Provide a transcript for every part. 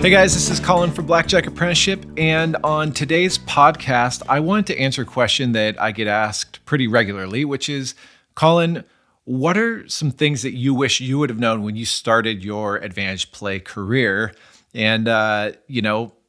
Hey guys, this is Colin from Blackjack Apprenticeship, and on today's podcast, I wanted to answer a question that I get asked pretty regularly, which is, Colin, what are some things that you wish you would have known when you started your advantage play career? And,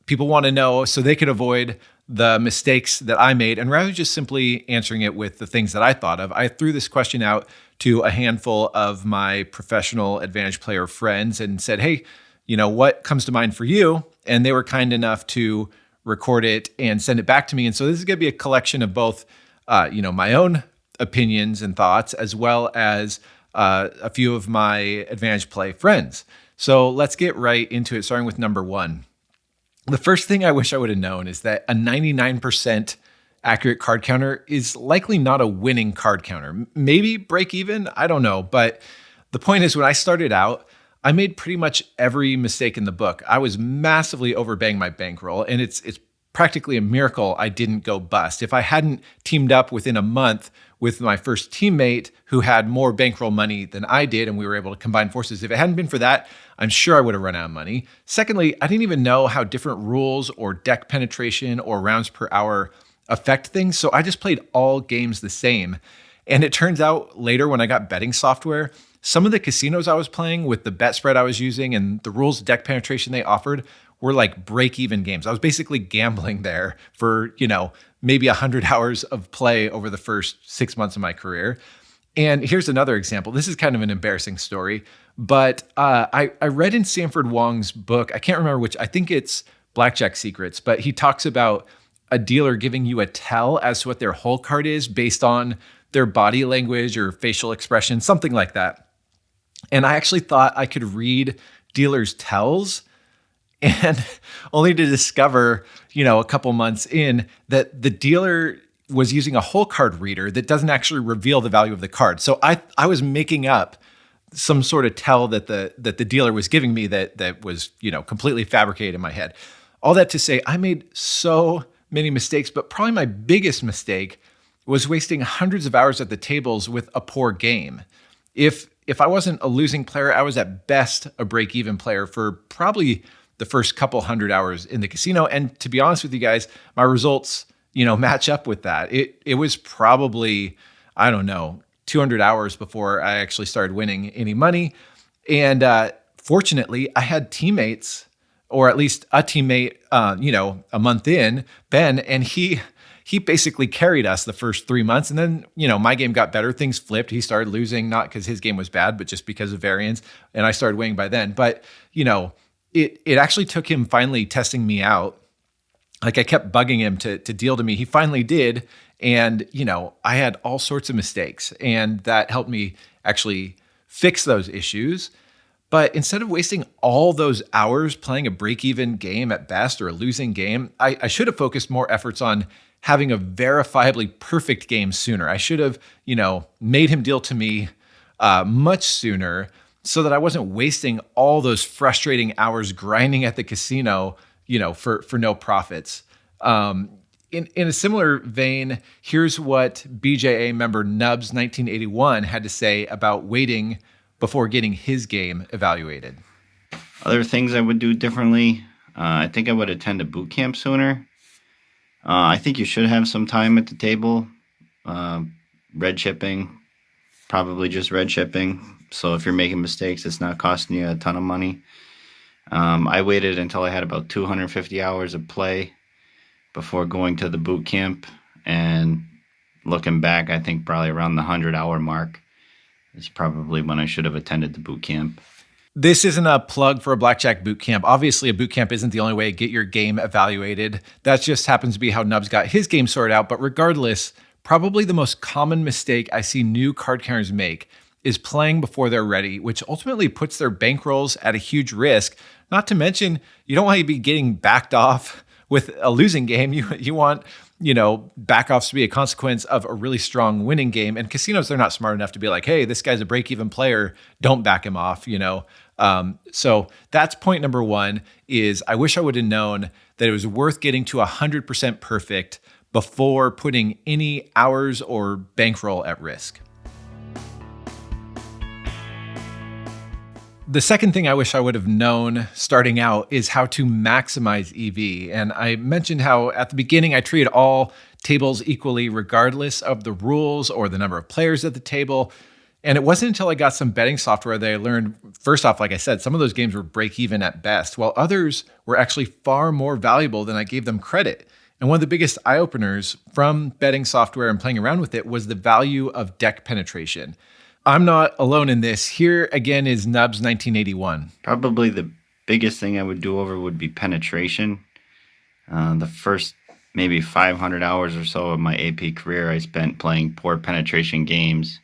people want to know so they could avoid the mistakes that I made. And rather than just simply answering it with the things that I thought of, I threw this question out to a handful of my professional advantage player friends and said, hey, what comes to mind for you? And they were kind enough to record it and send it back to me. And so this is going to be a collection of both, my own opinions and thoughts, as well as a few of my advantage play friends. So let's get right into it, starting with number one. The first thing I wish I would have known is that a 99% accurate card counter is likely not a winning card counter. Maybe break even, I don't know. But the point is, when I started out, I made pretty much every mistake in the book. I was massively overbaying my bankroll, and it's practically a miracle I didn't go bust. If I hadn't teamed up within a month with my first teammate who had more bankroll money than I did, and we were able to combine forces, if it hadn't been for that, I'm sure I would have run out of money. Secondly, I didn't even know how different rules or deck penetration or rounds per hour affect things, so I just played all games the same. And it turns out later when I got betting software, some of the casinos I was playing with the bet spread I was using and the rules deck penetration they offered were like break-even games. I was basically gambling there for, maybe 100 hours of play over the first 6 months of my career. And here's another example. This is kind of an embarrassing story, but I read in Sanford Wong's book, I can't remember which, I think it's Blackjack Secrets, but he talks about a dealer giving you a tell as to what their hole card is based on their body language or facial expression, something like that. And I actually thought I could read dealers' tells, and only to discover, a couple months in that the dealer was using a hole card reader that doesn't actually reveal the value of the card. So I was making up some sort of tell that the dealer was giving me that was, completely fabricated in my head. All that to say, I made so many mistakes, but probably my biggest mistake was wasting hundreds of hours at the tables with a poor game. If I wasn't a losing player, I was at best a break-even player for probably the first couple hundred hours in the casino. And to be honest with you guys, my results, match up with that. It was probably, 200 hours before I actually started winning any money. And fortunately, I had teammates, or at least a teammate, a month in, Ben, and he basically carried us the first 3 months. And then, my game got better. Things flipped. He started losing, not because his game was bad, but just because of variance. And I started winning by then. But, it actually took him finally testing me out. Like I kept bugging him to deal to me. He finally did. And, I had all sorts of mistakes. And that helped me actually fix those issues. But instead of wasting all those hours playing a break-even game at best or a losing game, I should have focused more efforts on having a verifiably perfect game sooner. I should have, made him deal to me much sooner so that I wasn't wasting all those frustrating hours grinding at the casino, for no profits. In a similar vein, here's what BJA member Nubs 1981 had to say about waiting before getting his game evaluated. Other things I would do differently, I think I would attend a boot camp sooner. I think you should have some time at the table. Red shipping, probably just red shipping. So if you're making mistakes, it's not costing you a ton of money. I waited until I had about 250 hours of play before going to the boot camp. And looking back, I think probably around the 100-hour mark is probably when I should have attended the boot camp. This isn't a plug for a blackjack boot camp. Obviously, a boot camp isn't the only way to get your game evaluated. That just happens to be how Nubs got his game sorted out. But regardless, probably the most common mistake I see new card counters make is playing before they're ready, which ultimately puts their bankrolls at a huge risk. Not to mention, you don't want to be getting backed off with a losing game. You want, backoffs to be a consequence of a really strong winning game. And casinos, they're not smart enough to be like, hey, this guy's a break-even player, don't back him off, So that's point number one, is I wish I would have known that it was worth getting to 100% perfect before putting any hours or bankroll at risk. The second thing I wish I would have known starting out is how to maximize EV. And I mentioned how at the beginning I treated all tables equally, regardless of the rules or the number of players at the table. And it wasn't until I got some betting software that I learned, first off, like I said, some of those games were break even at best, while others were actually far more valuable than I gave them credit. And one of the biggest eye openers from betting software and playing around with it was the value of deck penetration. I'm not alone in this. Here again is Nubs 1981. Probably the biggest thing I would do over would be penetration. The first maybe 500 hours or so of my AP career, I spent playing poor penetration games.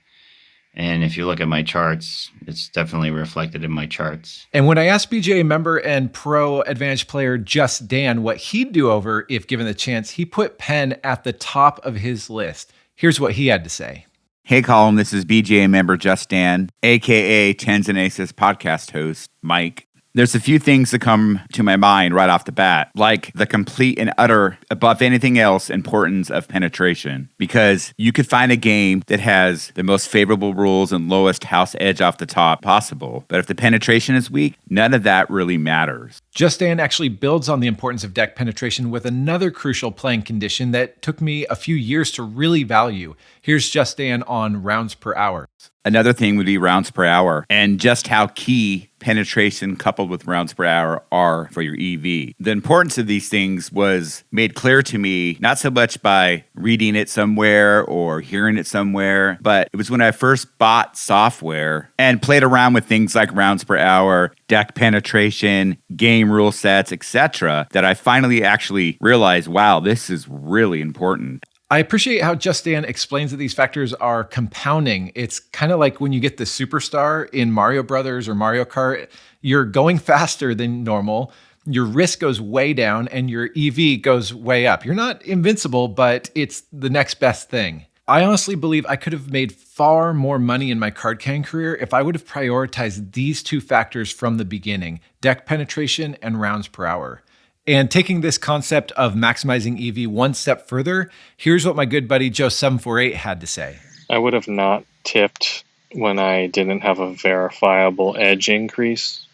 And if you look at my charts, it's definitely reflected in my charts. And when I asked BJA member and pro advantage player Just Dan what he'd do over if given the chance, he put pen at the top of his list. Here's what he had to say. Hey, Colin, this is BJA member Just Dan, a.k.a. Tens and Aces podcast host, Mike. There's a few things that come to my mind right off the bat, like the complete and utter, above anything else, importance of penetration. Because you could find a game that has the most favorable rules and lowest house edge off the top possible, but if the penetration is weak, none of that really matters. Just Dan actually builds on the importance of deck penetration with another crucial playing condition that took me a few years to really value. Here's Just Dan on rounds per hour. Another thing would be rounds per hour and just how key penetration coupled with rounds per hour are for your EV. The importance of these things was made clear to me, not so much by reading it somewhere or hearing it somewhere, but it was when I first bought software and played around with things like rounds per hour, deck penetration, game rule sets, etc., that I finally actually realized, wow, this is really important. I appreciate how Just Dan explains that these factors are compounding. It's kind of like when you get the superstar in Mario Brothers or Mario Kart, you're going faster than normal, your risk goes way down, and your EV goes way up. You're not invincible, but it's the next best thing. I honestly believe I could have made far more money in my card carrying career if I would have prioritized these two factors from the beginning, deck penetration and rounds per hour. And taking this concept of maximizing EV one step further, here's what my good buddy BJA076 had to say. I would have not tipped when I didn't have a verifiable edge increase.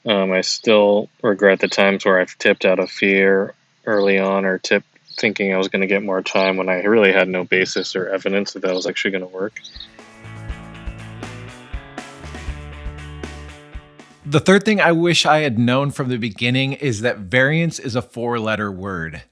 I still regret the times where I've tipped out of fear early on or tipped thinking I was going to get more time when I really had no basis or evidence that was actually going to work. The third thing I wish I had known from the beginning is that variance is a 4-letter word.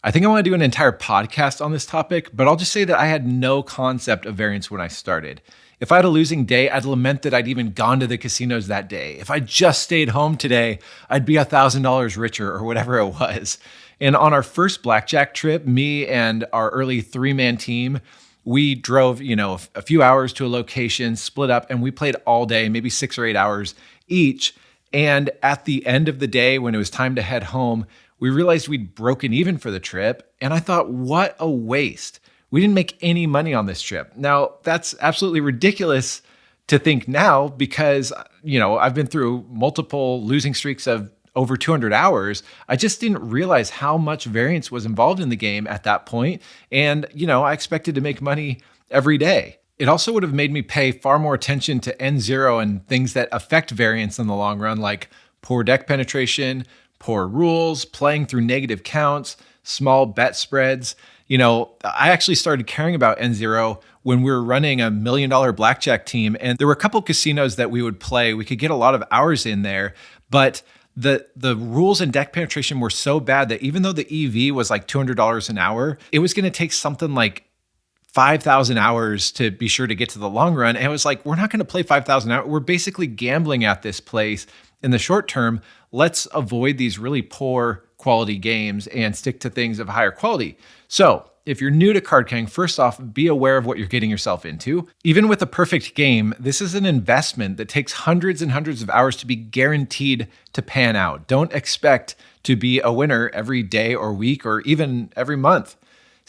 I think I want to do an entire podcast on this topic, but I'll just say that I had no concept of variance when I started. If I had a losing day, I'd lament that I'd even gone to the casinos that day. If I just stayed home today, I'd be $1,000 richer or whatever it was. And on our first blackjack trip, me and our early 3-man team, we drove, a few hours to a location, split up, and we played all day, maybe 6 or 8 hours each. And at the end of the day, when it was time to head home, we realized we'd broken even for the trip. And I thought, what a waste. We didn't make any money on this trip. Now, that's absolutely ridiculous to think now because, I've been through multiple losing streaks of over 200 hours. I just didn't realize how much variance was involved in the game at that point. And, I expected to make money every day. It also would have made me pay far more attention to N0 and things that affect variance in the long run, like poor deck penetration, poor rules, playing through negative counts, small bet spreads. I actually started caring about N0 when we were running $1 million blackjack team. And there were a couple casinos that we would play. We could get a lot of hours in there, but the rules and deck penetration were so bad that even though the EV was like $200 an hour, it was going to take something like 5,000 hours to be sure to get to the long run. And it was like, we're not going to play 5,000 hours. We're basically gambling at this place in the short term. Let's avoid these really poor quality games and stick to things of higher quality. So if you're new to card carrying, first off, be aware of what you're getting yourself into. Even with a perfect game, this is an investment that takes hundreds and hundreds of hours to be guaranteed to pan out. Don't expect to be a winner every day or week or even every month.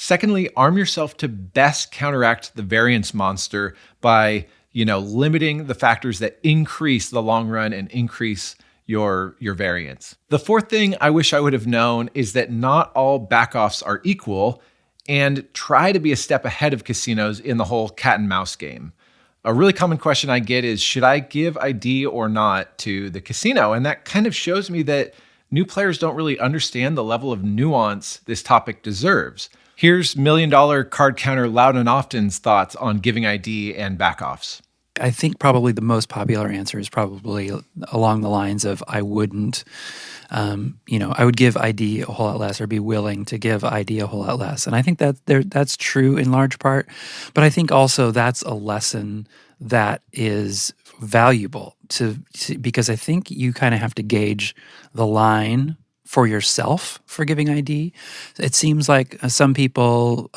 Secondly, arm yourself to best counteract the variance monster by, limiting the factors that increase the long run and increase your variance. The fourth thing I wish I would have known is that not all backoffs are equal, and try to be a step ahead of casinos in the whole cat and mouse game. A really common question I get is, should I give ID or not to the casino? And that kind of shows me that new players don't really understand the level of nuance this topic deserves. Here's $1 million card counter Loud and Often's thoughts on giving ID and backoffs. I think probably the most popular answer is probably along the lines of I wouldn't, I would give ID a whole lot less, or be willing to give ID a whole lot less. And I think that that's true in large part. But I think also that's a lesson that is valuable to because I think you kind of have to gauge the line for yourself for giving ID. It seems like some people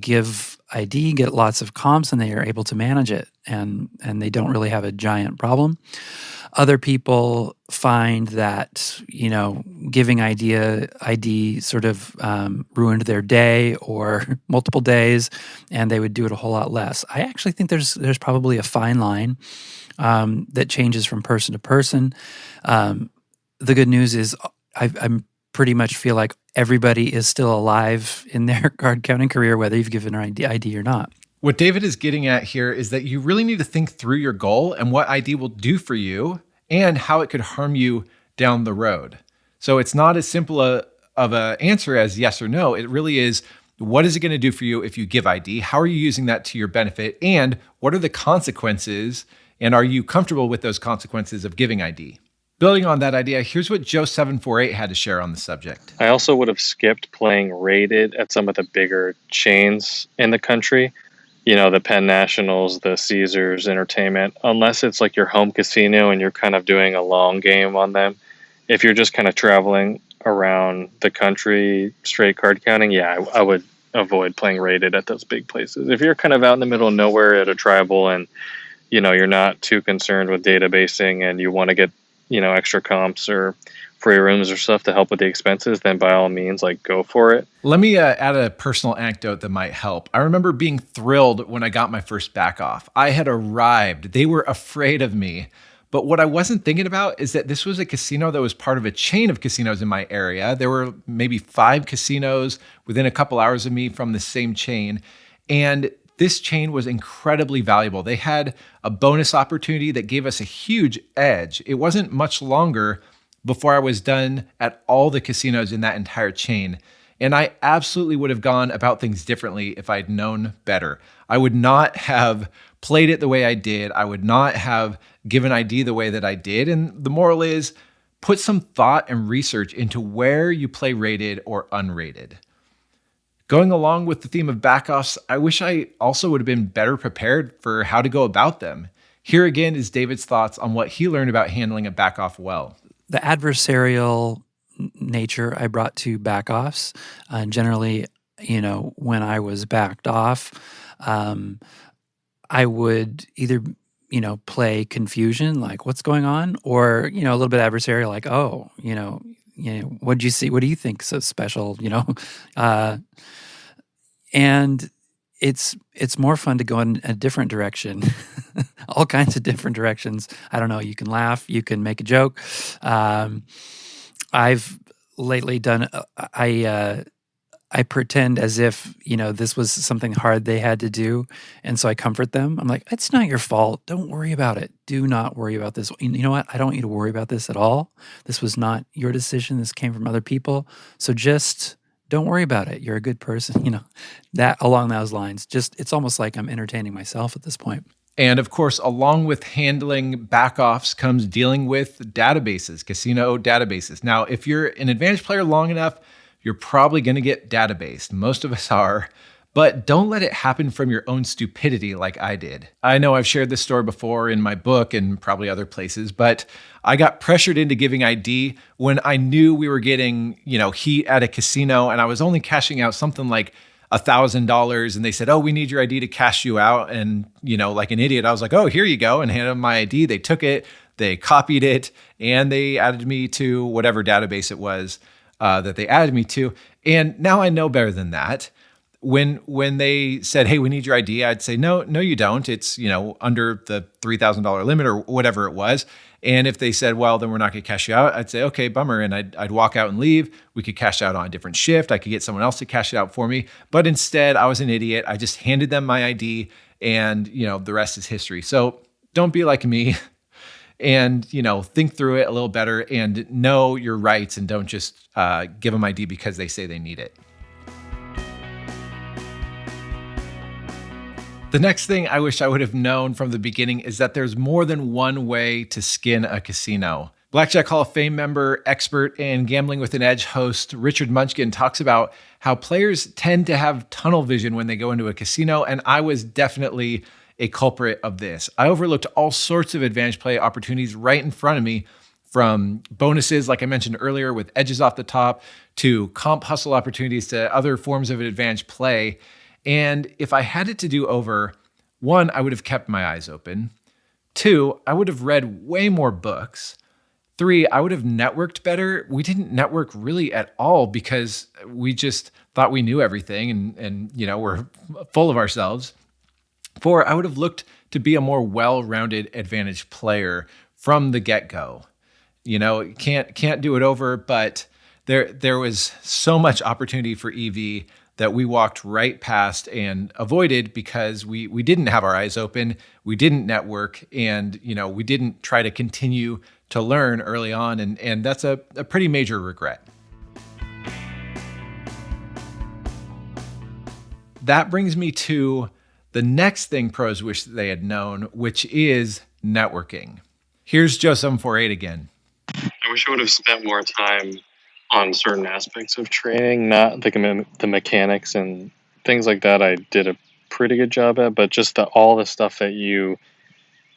give ID, get lots of comps, and they are able to manage it, and they don't really have a giant problem. Other people find that, giving ID sort of ruined their day or multiple days, and they would do it a whole lot less. I actually think there's probably a fine line that changes from person to person. The good news is I'm pretty much feel like everybody is still alive in their card counting career, whether you've given an ID or not. What David is getting at here is that you really need to think through your goal and what ID will do for you and how it could harm you down the road. So it's not as simple of an answer as yes or no. It really is, what is it going to do for you if you give ID? How are you using that to your benefit? And what are the consequences? And are you comfortable with those consequences of giving ID? Building on that idea, here's what Joe748 had to share on the subject. I also would have skipped playing rated at some of the bigger chains in the country. The Penn Nationals, the Caesars Entertainment, unless it's like your home casino and you're kind of doing a long game on them. If you're just kind of traveling around the country, straight card counting, I would avoid playing rated at those big places. If you're kind of out in the middle of nowhere at a tribal and, you're not too concerned with databasing and you want to get extra comps or free rooms or stuff to help with the expenses, then by all means, go for it. Let me add a personal anecdote that might help. I remember being thrilled when I got my first back off. I had arrived. They were afraid of me. But what I wasn't thinking about is that this was a casino that was part of a chain of casinos in my area. There were maybe 5 casinos within a couple hours of me from the same chain. And this chain was incredibly valuable. They had a bonus opportunity that gave us a huge edge. It wasn't much longer before I was done at all the casinos in that entire chain. And I absolutely would have gone about things differently if I'd known better. I would not have played it the way I did. I would not have given ID the way that I did. And the moral is, put some thought and research into where you play rated or unrated. Going along with the theme of backoffs, I wish I also would have been better prepared for how to go about them. Here again is David's thoughts on what he learned about handling a backoff well. The adversarial nature I brought to backoffs, generally, when I was backed off, I would either, play confusion, like what's going on, or, a little bit adversarial, like, oh, what'd you see? What do you think so special? And it's more fun to go in a different direction, all kinds of different directions. I don't know. You can laugh, you can make a joke. I've lately done. I pretend as if this was something hard they had to do, and so I comfort them. I'm like, it's not your fault. Don't worry about it. Do not worry about this. You know what? I don't want you to worry about this at all. This was not your decision. This came from other people. So just don't worry about it. You're a good person. That along those lines. Just it's almost like I'm entertaining myself at this point. And of course, along with handling backoffs comes dealing with databases, casino databases. Now, if you're an advanced player long enough, you're probably going to get databased. Most of us are. But don't let it happen from your own stupidity like I did. I know I've shared this story before in my book and probably other places, but I got pressured into giving ID when I knew we were getting, heat at a casino, and I was only cashing out something like $1,000, and they said, "Oh, we need your ID to cash you out." And, like an idiot, I was like, "Oh, here you go," and handed them my ID. They took it, they copied it, and they added me to whatever database it was that they added me to. And now I know better than that. When they said, "Hey, we need your ID," I'd say, no, you don't. It's, under the $3,000 limit or whatever it was. And if they said, "Well, then we're not going to cash you out," I'd say, "Okay, bummer." And I'd walk out and leave. We could cash out on a different shift. I could get someone else to cash it out for me. But instead, I was an idiot. I just handed them my ID and the rest is history. So don't be like me, and think through it a little better and know your rights, and don't just give them ID because they say they need it. The next thing I wish I would have known from the beginning is that there's more than one way to skin a casino. Blackjack Hall of Fame member, expert, and Gambling with an Edge host Richard Munchkin talks about how players tend to have tunnel vision when they go into a casino, and I was definitely a culprit of this. I overlooked all sorts of advantage play opportunities right in front of me, from bonuses, like I mentioned earlier, with edges off the top, to comp hustle opportunities, to other forms of advantage play. And if I had it to do over, 1, I would have kept my eyes open. 2, I would have read way more books. 3, I would have networked better. We didn't network really at all because we just thought we knew everything and we're full of ourselves. 4, I would have looked to be a more well-rounded advantage player from the get-go. Can't do it over, but there was so much opportunity for EV that we walked right past and avoided because we didn't have our eyes open, we didn't network, and we didn't try to continue to learn early on, and that's a pretty major regret. That brings me to the next thing pros wish they had known, which is networking. Here's Joe748 again. I wish I would have spent more time on certain aspects of training, not the mechanics and things like that. I did a pretty good job at, but just all the stuff that you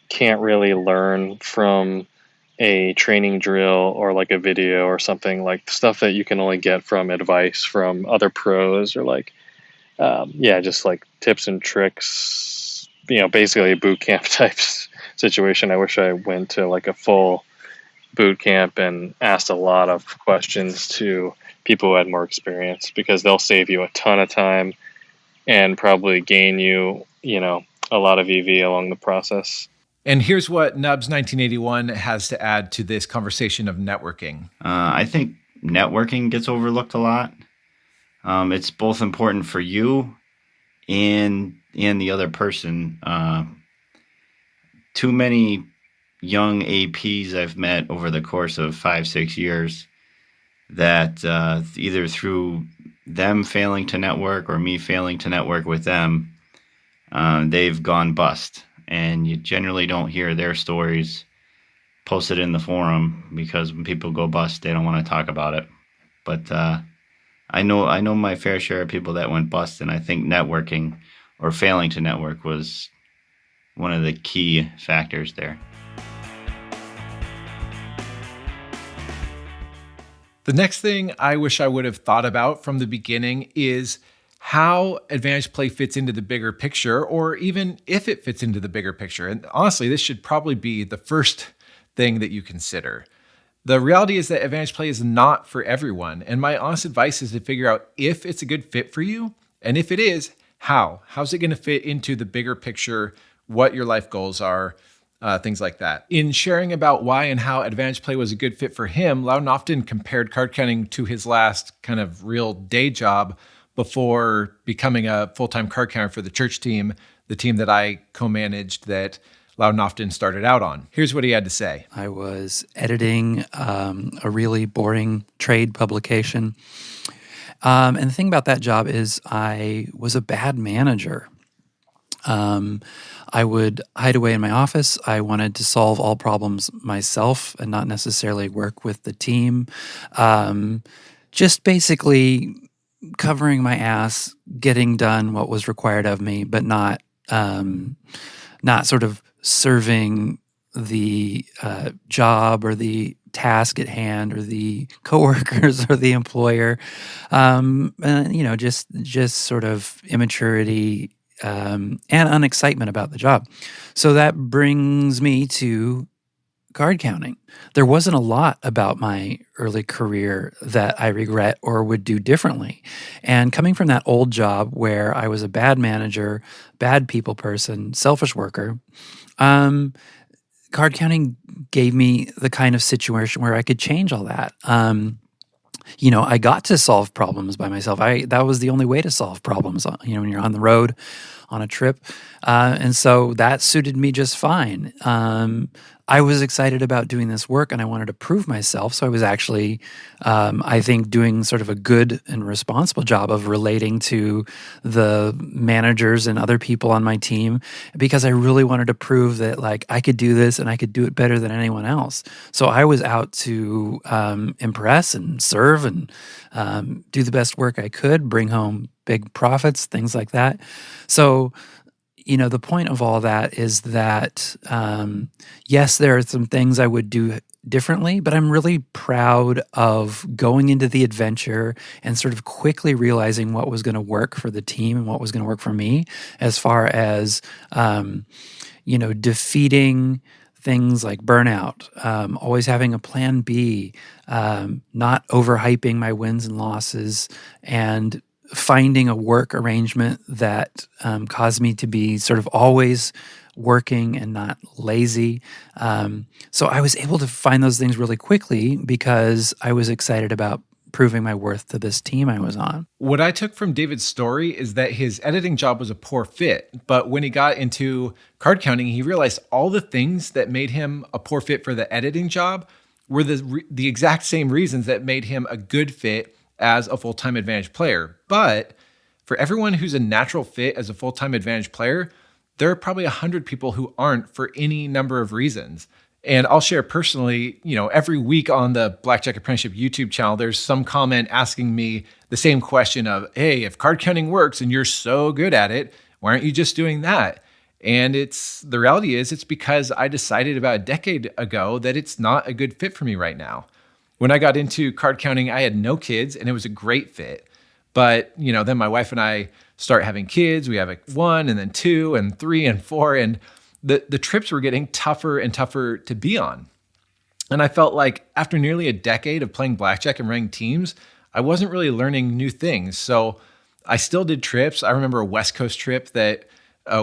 can't really learn from a training drill or like a video or something, like stuff that you can only get from advice from other pros, or just like tips and tricks, basically a boot camp type situation. I wish I went to like a full boot camp and asked a lot of questions to people who had more experience, because they'll save you a ton of time and probably gain you, a lot of EV along the process. And here's what Nubs 1981 has to add to this conversation of networking. I think networking gets overlooked a lot. It's both important for you and the other person. Too many young APs I've met over the course of 5-6 years that either through them failing to network or me failing to network with them, they've gone bust. And you generally don't hear their stories posted in the forum, because when people go bust, they don't want to talk about it. But I know my fair share of people that went bust, and I think networking or failing to network was one of the key factors there. The next thing I wish I would have thought about from the beginning is how advantage play fits into the bigger picture, or even if it fits into the bigger picture. And honestly, this should probably be the first thing that you consider. The reality is that advantage play is not for everyone. And my honest advice is to figure out if it's a good fit for you. And if it is, how? How's it going to fit into the bigger picture, what your life goals are, things like that. In sharing about why and how advantage play was a good fit for him, Loudon often compared card counting to his last kind of real day job before becoming a full-time card counter for the church team, the team that I co-managed that Loudon often started out on. Here's what he had to say. I was editing a really boring trade publication. And the thing about that job is I was a bad manager. I would hide away in my office. I wanted to solve all problems myself and not necessarily work with the team. Just basically covering my ass, getting done what was required of me, but not sort of serving the job or the task at hand or the coworkers or the employer. Just sort of immaturity and unexcitement about the job. So that brings me to card counting. There wasn't a lot about my early career that I regret or would do differently. And coming from that old job where I was a bad manager, bad people person, selfish worker, card counting gave me the kind of situation where I could change all that. I got to solve problems by myself. That was the only way to solve problems. When you're on the road, on a trip. And so that suited me just fine. I was excited about doing this work and I wanted to prove myself. So I was actually, I think, doing sort of a good and responsible job of relating to the managers and other people on my team because I really wanted to prove that like I could do this and I could do it better than anyone else. So I was out to impress and serve and do the best work I could, bring home big profits, things like that. So the point of all that is that, yes, there are some things I would do differently, but I'm really proud of going into the adventure and sort of quickly realizing what was going to work for the team and what was going to work for me as far as, defeating things like burnout, always having a plan B, not overhyping my wins and losses, and finding a work arrangement that caused me to be sort of always working and not lazy. So I was able to find those things really quickly because I was excited about proving my worth to this team I was on. What I took from David's story is that his editing job was a poor fit, but when he got into card counting, he realized all the things that made him a poor fit for the editing job were the exact same reasons that made him a good fit as a full-time Advantage player. But for everyone who's a natural fit as a full-time Advantage player, there are probably 100 people who aren't for any number of reasons. And I'll share personally, every week on the Blackjack Apprenticeship YouTube channel, there's some comment asking me the same question of, hey, if card counting works and you're so good at it, why aren't you just doing that? And the reality is it's because I decided about a decade ago that it's not a good fit for me right now. When I got into card counting, I had no kids and it was a great fit. But, then my wife and I start having kids. We have 1 and then 2 and 3 and 4. And the trips were getting tougher and tougher to be on. And I felt like after nearly a decade of playing blackjack and running teams, I wasn't really learning new things. So I still did trips. I remember a West Coast trip that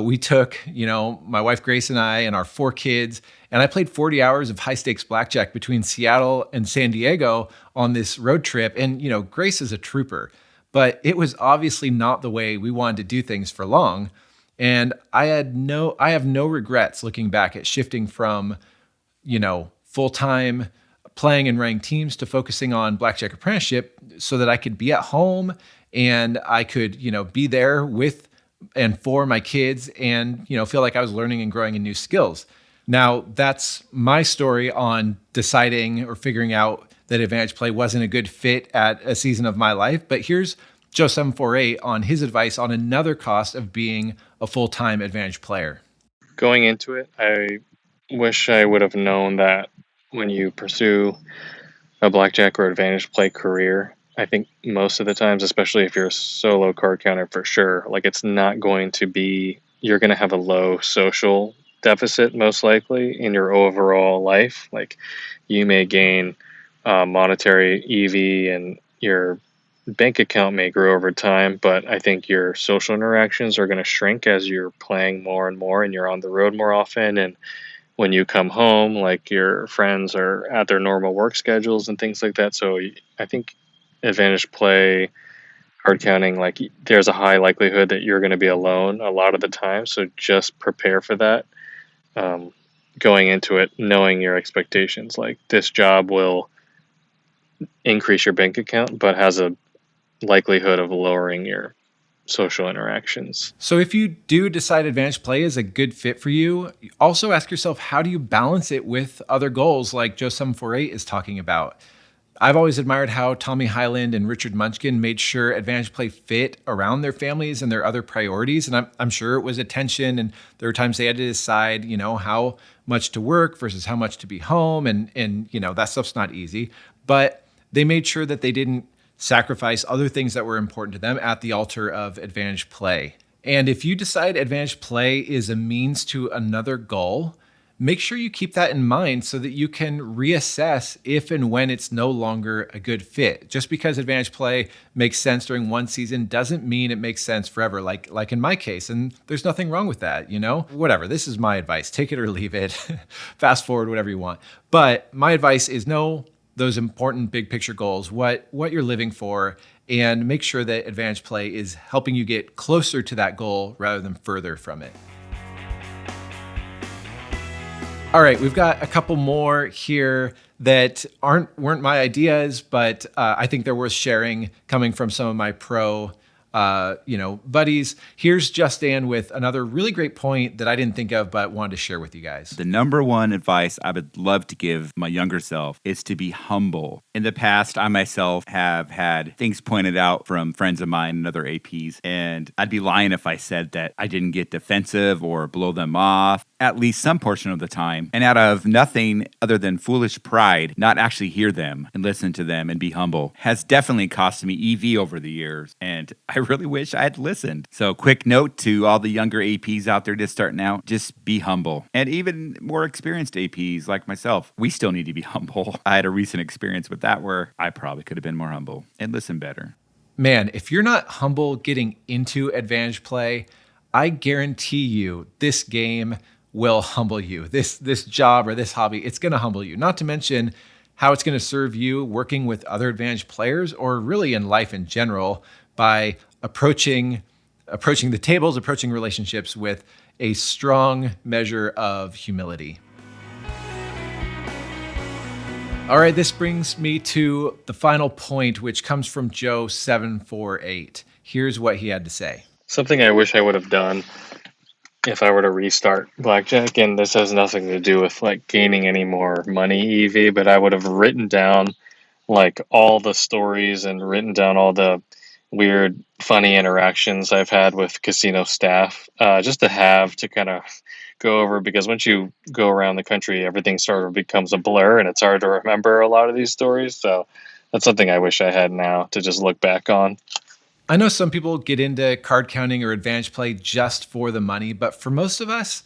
we took, my wife Grace and I and our 4 kids, and I played 40 hours of high stakes blackjack between Seattle and San Diego on this road trip. And, Grace is a trooper, but it was obviously not the way we wanted to do things for long. And I have no regrets looking back at shifting from, full-time playing and running teams to focusing on Blackjack Apprenticeship so that I could be at home and I could, be there with and for my kids and, feel like I was learning and growing in new skills. Now, that's my story on deciding or figuring out that Advantage Play wasn't a good fit at a season of my life. But here's BJA076 on his advice on another cost of being a full-time Advantage player. Going into it, I wish I would have known that when you pursue a blackjack or Advantage Play career, I think most of the times, especially if you're a solo card counter for sure, like it's not going to be, you're going to have a low social deficit most likely in your overall life. Like you may gain monetary EV and your bank account may grow over time, but I think your social interactions are going to shrink as you're playing more and more and you're on the road more often. And when you come home, like your friends are at their normal work schedules and things like that. So I think Advantage Play, card counting, like there's a high likelihood that you're going to be alone a lot of the time. So just prepare for that. Going into it, knowing your expectations, like this job will increase your bank account, but has a likelihood of lowering your social interactions. So if you do decide Advantage Play is a good fit for you, also ask yourself, how do you balance it with other goals like BJA076 is talking about? I've always admired how Tommy Highland and Richard Munchkin made sure Advantage Play fit around their families and their other priorities. And I'm sure it was a tension, and there were times they had to decide, how much to work versus how much to be home. And that stuff's not easy. But they made sure that they didn't sacrifice other things that were important to them at the altar of Advantage Play. And if you decide Advantage Play is a means to another goal, make sure you keep that in mind so that you can reassess if and when it's no longer a good fit. Just because Advantage Play makes sense during one season doesn't mean it makes sense forever, like in my case. And there's nothing wrong with that, Whatever, this is my advice. Take it or leave it. Fast forward, whatever you want. But my advice is know those important big picture goals, what you're living for, and make sure that Advantage Play is helping you get closer to that goal rather than further from it. All right, we've got a couple more here that weren't my ideas, but I think they're worth sharing coming from some of my pro buddies. Here's Just Dan with another really great point that I didn't think of, but wanted to share with you guys. The number one advice I would love to give my younger self is to be humble. In the past, I myself have had things pointed out from friends of mine and other APs, and I'd be lying if I said that I didn't get defensive or blow them off at least some portion of the time, and out of nothing other than foolish pride, not actually hear them and listen to them and be humble, has definitely cost me EV over the years, and I really wish I had listened. So quick note to all the younger APs out there just starting out, just be humble. And even more experienced APs like myself, we still need to be humble. I had a recent experience with that where I probably could have been more humble and listened better. Man, if you're not humble getting into Advantage Play, I guarantee you this game will humble you. This job or this hobby, it's going to humble you. Not to mention how it's going to serve you working with other Advantage players or really in life in general by approaching the tables, approaching relationships with a strong measure of humility. All right, this brings me to the final point, which comes from Joe748. Here's what he had to say. Something I wish I would have done if I were to restart Blackjack, and this has nothing to do with like gaining any more money EV, but I would have written down like all the stories and written down all the weird, funny interactions I've had with casino staff, just to have to kind of go over, because once you go around the country, everything sort of becomes a blur and it's hard to remember a lot of these stories. So that's something I wish I had now to just look back on. I know some people get into card counting or Advantage Play just for the money, but for most of us,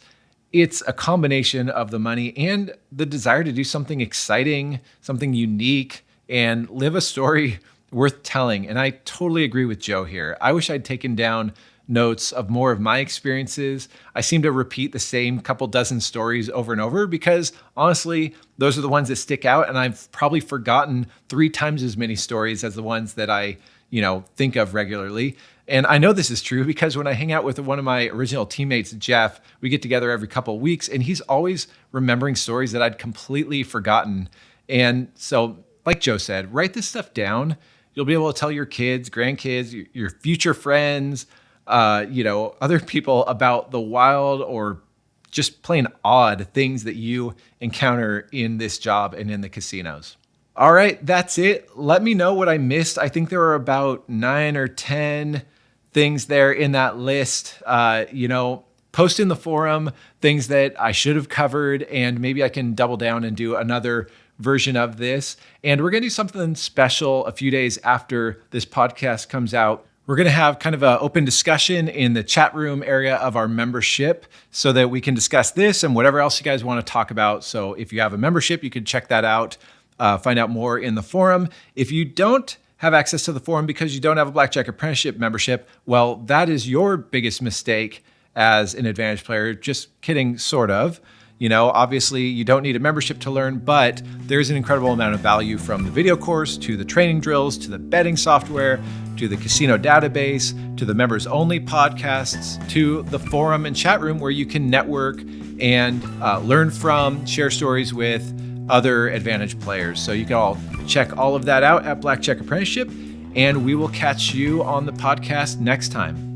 it's a combination of the money and the desire to do something exciting, something unique, and live a story worth telling. And I totally agree with Joe here. I wish I'd taken down notes of more of my experiences. I seem to repeat the same couple dozen stories over and over because honestly, those are the ones that stick out. And I've probably forgotten 3 times as many stories as the ones that I think of regularly. And I know this is true because when I hang out with one of my original teammates, Jeff, we get together every couple of weeks and he's always remembering stories that I'd completely forgotten. And so, like Joe said, write this stuff down. You'll be able to tell your kids, grandkids, your future friends, other people about the wild or just plain odd things that you encounter in this job and in the casinos. All right, that's it. Let me know what I missed. I think there are about 9 or 10 things there in that list. Post in the forum things that I should have covered, and maybe I can double down and do another version of this. And we're going to do something special a few days after this podcast comes out. We're going to have kind of an open discussion in the chat room area of our membership so that we can discuss this and whatever else you guys want to talk about. So if you have a membership, you can check that out. Find out more in the forum. If you don't have access to the forum because you don't have a Blackjack Apprenticeship membership, well, that is your biggest mistake as an Advantage player. Just kidding, sort of. Obviously you don't need a membership to learn, but there's an incredible amount of value from the video course to the training drills, to the betting software, to the casino database, to the members only podcasts, to the forum and chat room where you can network and learn from, share stories with other Advantage players. So you can all check all of that out at Blackjack Apprenticeship, and we will catch you on the podcast next time.